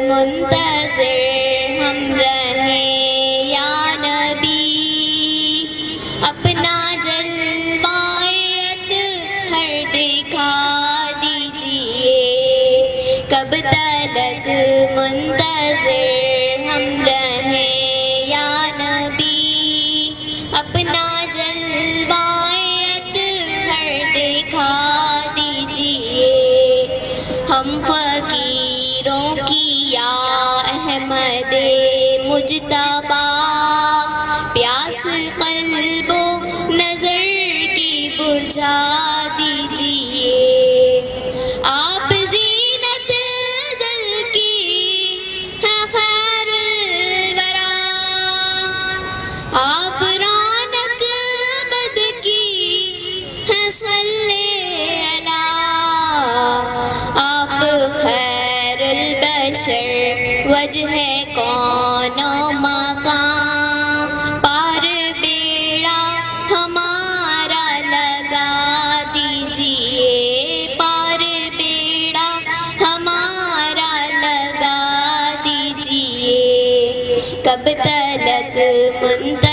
منتظر ہم رہیں یا نبی، اپنا جلوائے ہر دکھا دیجئے، کب تلک منتظر ہم رہیں یا نبی، اپنا جلوائے ہر دکھا دیجئے، ہم فقیروں کی یا احمد مجتبی، پیاس قلب و نظر کی بجھا دیجئے، آپ زینت دل کی ہیں خیر الورا، آپ رونق بد کی ہیں صلی اللہ، آپ خیر البشر وجہ کون و مکان، پار بیڑا ہمارا لگا دیجئے، پار بیڑا ہمارا لگا دیجئے، کب تلک منتظر